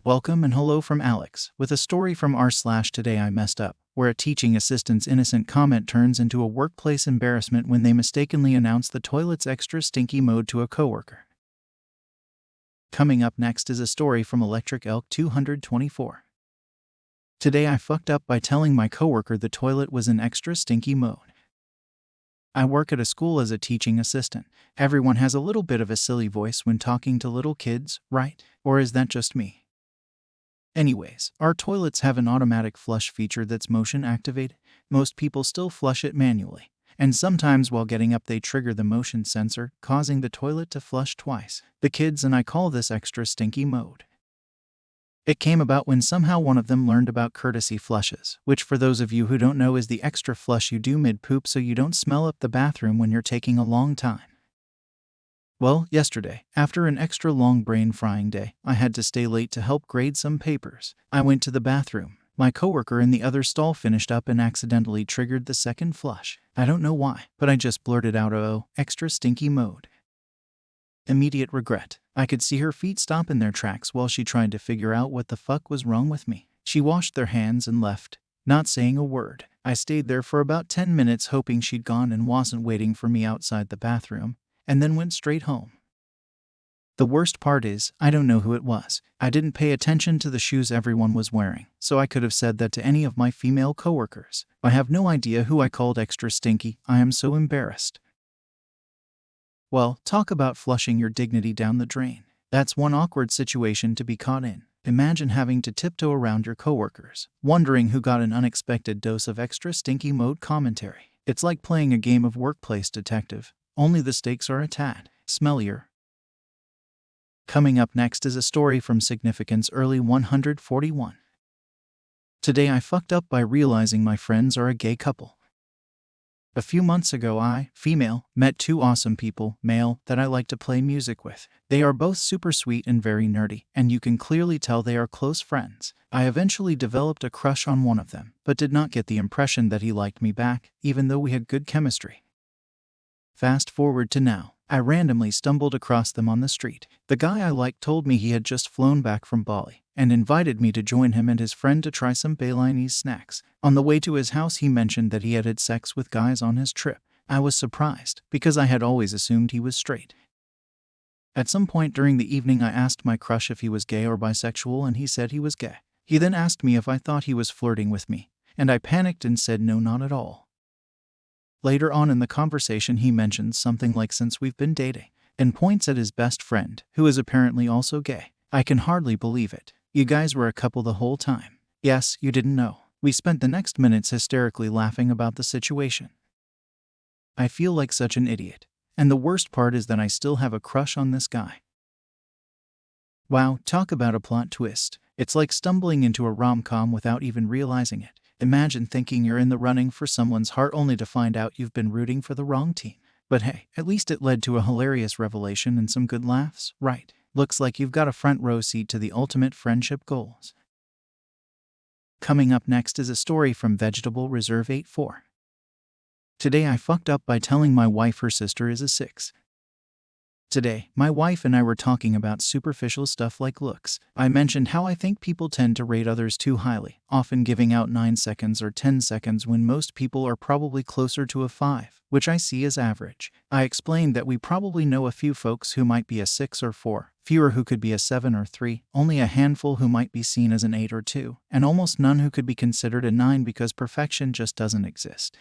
Welcome and hello from Alex, with a story from r/today I messed up, where a teaching assistant's innocent comment turns into a workplace embarrassment when they mistakenly announce the toilet's extra stinky mode to a coworker. Coming up next is a story from Electric Elk 224. Today I fucked up by telling my coworker the toilet was in extra stinky mode. I work at a school as a teaching assistant. Everyone has a little bit of a silly voice when talking to little kids, right? Or is that just me? Anyways, our toilets have an automatic flush feature that's motion activated. Most people still flush it manually, and sometimes while getting up they trigger the motion sensor, causing the toilet to flush twice. The kids and I call this extra stinky mode. It came about when somehow one of them learned about courtesy flushes, which for those of you who don't know is the extra flush you do mid-poop so you don't smell up the bathroom when you're taking a long time. Well, yesterday, after an extra long brain-frying day, I had to stay late to help grade some papers. I went to the bathroom. My coworker in the other stall finished up and accidentally triggered the second flush. I don't know why, but I just blurted out, "Oh, extra stinky mode." Immediate regret. I could see her feet stop in their tracks while she tried to figure out what the fuck was wrong with me. She washed their hands and left, not saying a word. I stayed there for about 10 minutes hoping she'd gone and wasn't waiting for me outside the bathroom, and then went straight home. The worst part is, I don't know who it was. I didn't pay attention to the shoes everyone was wearing, so I could have said that to any of my female coworkers. I have no idea who I called extra stinky. I am so embarrassed. Well, talk about flushing your dignity down the drain. That's one awkward situation to be caught in. Imagine having to tiptoe around your coworkers, wondering who got an unexpected dose of extra stinky mode commentary. It's like playing a game of workplace detective, only the stakes are a tad smellier. Coming up next is a story from Significance Early 141. Today I fucked up by realizing my friends are a gay couple. A few months ago I, female, met two awesome people, male, that I like to play music with. They are both super sweet and very nerdy, and you can clearly tell they are close friends. I eventually developed a crush on one of them, but did not get the impression that he liked me back, even though we had good chemistry. Fast forward to now. I randomly stumbled across them on the street. The guy I liked told me he had just flown back from Bali and invited me to join him and his friend to try some Balinese snacks. On the way to his house he mentioned that he had sex with guys on his trip. I was surprised, because I had always assumed he was straight. At some point during the evening I asked my crush if he was gay or bisexual and he said he was gay. He then asked me if I thought he was flirting with me, and I panicked and said no, not at all. Later on in the conversation he mentions something like "since we've been dating," and points at his best friend, who is apparently also gay. I can hardly believe it. You guys were a couple the whole time. Yes, you didn't know. We spent the next minutes hysterically laughing about the situation. I feel like such an idiot. And the worst part is that I still have a crush on this guy. Wow, talk about a plot twist. It's like stumbling into a rom-com without even realizing it. Imagine thinking you're in the running for someone's heart only to find out you've been rooting for the wrong team. But hey, at least it led to a hilarious revelation and some good laughs, right? Looks like you've got a front row seat to the ultimate friendship goals. Coming up next is a story from Vegetable Reserve 84. Today I fucked up by telling my wife her sister is a 6. Today, my wife and I were talking about superficial stuff like looks. I mentioned how I think people tend to rate others too highly, often giving out 9 seconds or 10 seconds when most people are probably closer to a 5, which I see as average. I explained that we probably know a few folks who might be a 6 or 4, fewer who could be a 7 or 3, only a handful who might be seen as an 8 or 2, and almost none who could be considered a 9 because perfection just doesn't exist.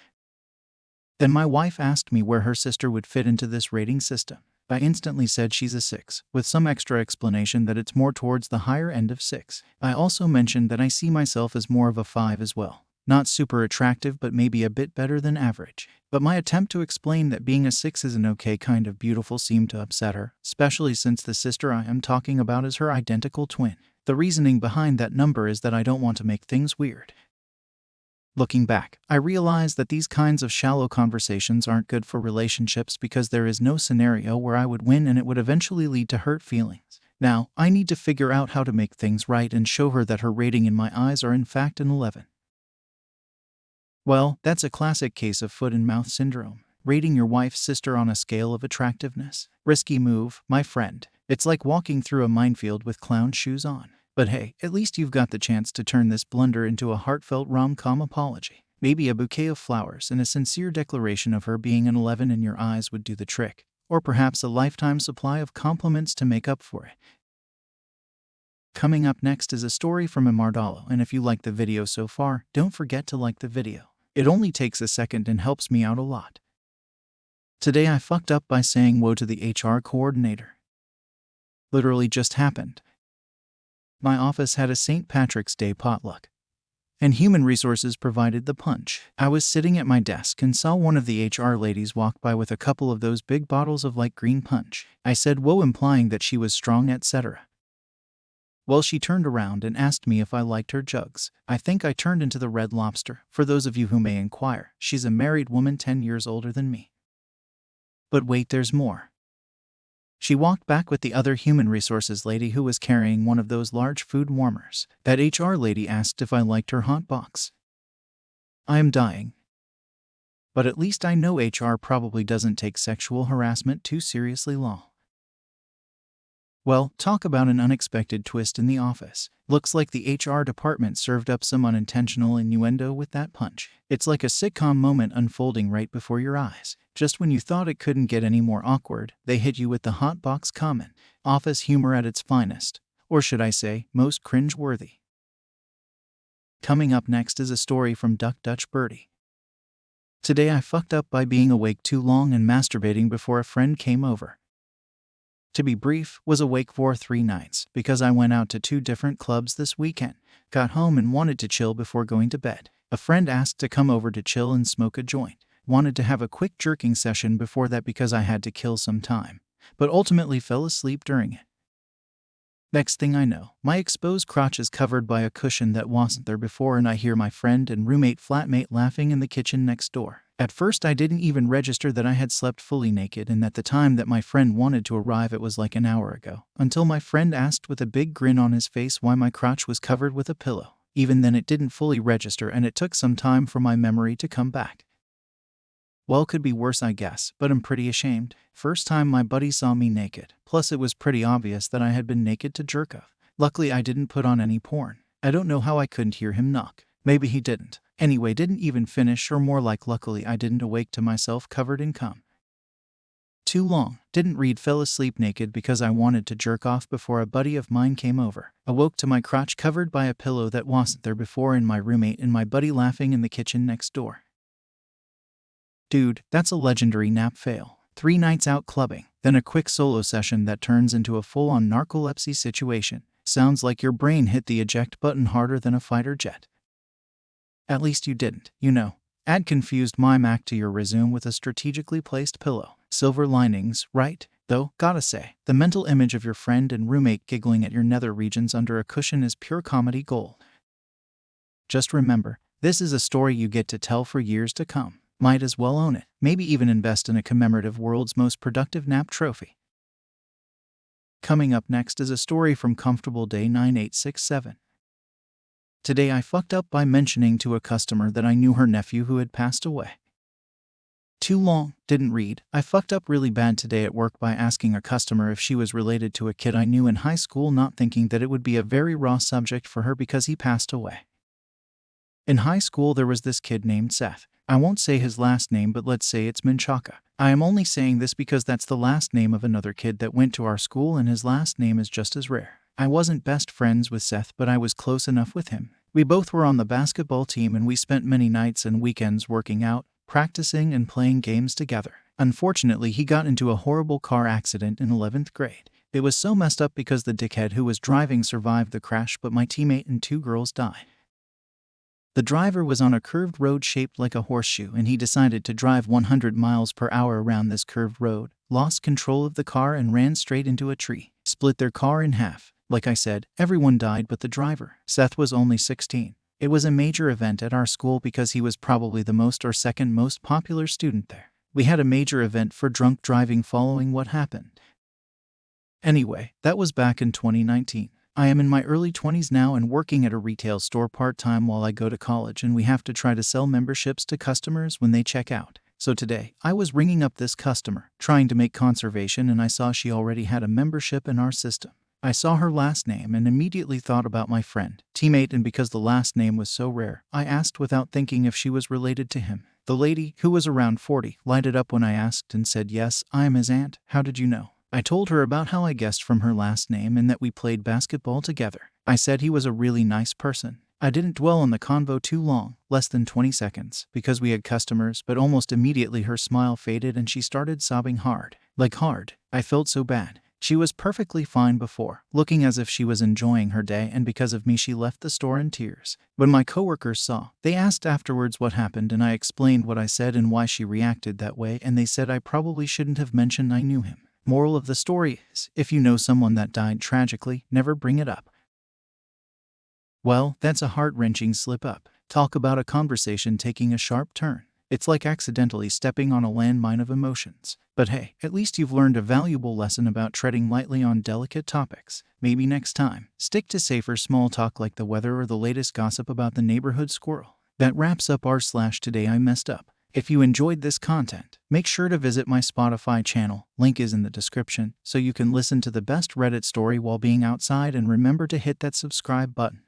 Then my wife asked me where her sister would fit into this rating system. I instantly said she's a 6, with some extra explanation that it's more towards the higher end of 6. I also mentioned that I see myself as more of a 5 as well. Not super attractive, but maybe a bit better than average. But my attempt to explain that being a 6 is an okay kind of beautiful seemed to upset her, especially since the sister I am talking about is her identical twin. The reasoning behind that number is that I don't want to make things weird. Looking back, I realized that these kinds of shallow conversations aren't good for relationships because there is no scenario where I would win and it would eventually lead to hurt feelings. Now, I need to figure out how to make things right and show her that her rating in my eyes are in fact an 11. Well, that's a classic case of foot and mouth syndrome. Rating your wife's sister on a scale of attractiveness. Risky move, my friend. It's like walking through a minefield with clown shoes on. But hey, at least you've got the chance to turn this blunder into a heartfelt rom-com apology. Maybe a bouquet of flowers and a sincere declaration of her being an 11 in your eyes would do the trick. Or perhaps a lifetime supply of compliments to make up for it. Coming up next is a story from Imardalo, and if you like the video so far, don't forget to like the video. It only takes a second and helps me out a lot. Today I fucked up by saying whoa to the HR coordinator. Literally just happened. My office had a St. Patrick's Day potluck, and Human Resources provided the punch. I was sitting at my desk and saw one of the HR ladies walk by with a couple of those big bottles of light green punch. I said whoa, implying that she was strong, etc. Well, she turned around and asked me if I liked her jugs. I think I turned into the Red Lobster. For those of you who may inquire, she's a married woman 10 years older than me. But wait, there's more. She walked back with the other Human Resources lady who was carrying one of those large food warmers. That HR lady asked if I liked her hot box. I am dying. But at least I know HR probably doesn't take sexual harassment too seriously, lol. Well, talk about an unexpected twist in the office. Looks like the HR department served up some unintentional innuendo with that punch. It's like a sitcom moment unfolding right before your eyes. Just when you thought it couldn't get any more awkward, they hit you with the hot box comment. Office humor at its finest. Or should I say, most cringe-worthy. Coming up next is a story from Duck Dutch Birdie. Today I fucked up by being awake too long and masturbating before a friend came over. To be brief, was awake for 3 nights because I went out to 2 different clubs this weekend. Got home and wanted to chill before going to bed. A friend asked to come over to chill and smoke a joint. Wanted to have a quick jerking session before that because I had to kill some time, but ultimately fell asleep during it. Next thing I know, my exposed crotch is covered by a cushion that wasn't there before, and I hear my friend and roommate flatmate laughing in the kitchen next door. At first I didn't even register that I had slept fully naked and that the time that my friend wanted to arrive it was like an hour ago, until my friend asked with a big grin on his face why my crotch was covered with a pillow. Even then it didn't fully register and it took some time for my memory to come back. Well, could be worse I guess, but I'm pretty ashamed. First time my buddy saw me naked, plus it was pretty obvious that I had been naked to jerk off. Luckily I didn't put on any porn. I don't know how I couldn't hear him knock. Maybe he didn't. Anyway, didn't even finish, or more like luckily I didn't awake to myself covered in cum. Too long. Didn't read, fell asleep naked because I wanted to jerk off before a buddy of mine came over. Awoke to my crotch covered by a pillow that wasn't there before and my roommate and my buddy laughing in the kitchen next door. Dude, that's a legendary nap fail. 3 nights out clubbing, then a quick solo session that turns into a full-on narcolepsy situation. Sounds like your brain hit the eject button harder than a fighter jet. At least you didn't, you know. Add confused mime act to your resume with a strategically placed pillow. Silver linings, right? Though, gotta say, the mental image of your friend and roommate giggling at your nether regions under a cushion is pure comedy gold. Just remember, this is a story you get to tell for years to come. Might as well own it. Maybe even invest in a commemorative World's Most Productive Nap trophy. Coming up next is a story from Comfortable Day 9867. Today I fucked up by mentioning to a customer that I knew her nephew who had passed away. Too long, didn't read. I fucked up really bad today at work by asking a customer if she was related to a kid I knew in high school, not thinking that it would be a very raw subject for her because he passed away. In high school there was this kid named Seth. I won't say his last name, but let's say it's Menchaca. I am only saying this because that's the last name of another kid that went to our school and his last name is just as rare. I wasn't best friends with Seth, but I was close enough with him. We both were on the basketball team and we spent many nights and weekends working out, practicing and playing games together. Unfortunately, he got into a horrible car accident in 11th grade. It was so messed up because the dickhead who was driving survived the crash, but my teammate and 2 girls died. The driver was on a curved road shaped like a horseshoe and he decided to drive 100 miles per hour around this curved road, lost control of the car and ran straight into a tree, split their car in half. Like I said, everyone died but the driver. Seth was only 16. It was a major event at our school because he was probably the most or second most popular student there. We had a major event for drunk driving following what happened. Anyway, that was back in 2019. I am in my early 20s now and working at a retail store part-time while I go to college, and we have to try to sell memberships to customers when they check out. So today, I was ringing up this customer, trying to make conservation, and I saw she already had a membership in our system. I saw her last name and immediately thought about my friend, teammate, and because the last name was so rare, I asked without thinking if she was related to him. The lady, who was around 40, lighted up when I asked and said, "Yes, I am his aunt. How did you know?" I told her about how I guessed from her last name and that we played basketball together. I said he was a really nice person. I didn't dwell on the convo too long, less than 20 seconds, because we had customers, but almost immediately her smile faded and she started sobbing hard. Like hard. I felt so bad. She was perfectly fine before, looking as if she was enjoying her day, and because of me she left the store in tears. When my coworkers saw, they asked afterwards what happened and I explained what I said and why she reacted that way, and they said I probably shouldn't have mentioned I knew him. Moral of the story is, if you know someone that died tragically, never bring it up. Well, that's a heart-wrenching slip-up. Talk about a conversation taking a sharp turn. It's like accidentally stepping on a landmine of emotions. But hey, at least you've learned a valuable lesson about treading lightly on delicate topics. Maybe next time, stick to safer small talk like the weather or the latest gossip about the neighborhood squirrel. That wraps up r/Today I Messed Up. If you enjoyed this content, make sure to visit my Spotify channel, link is in the description, so you can listen to the best Reddit story while being outside, and remember to hit that subscribe button.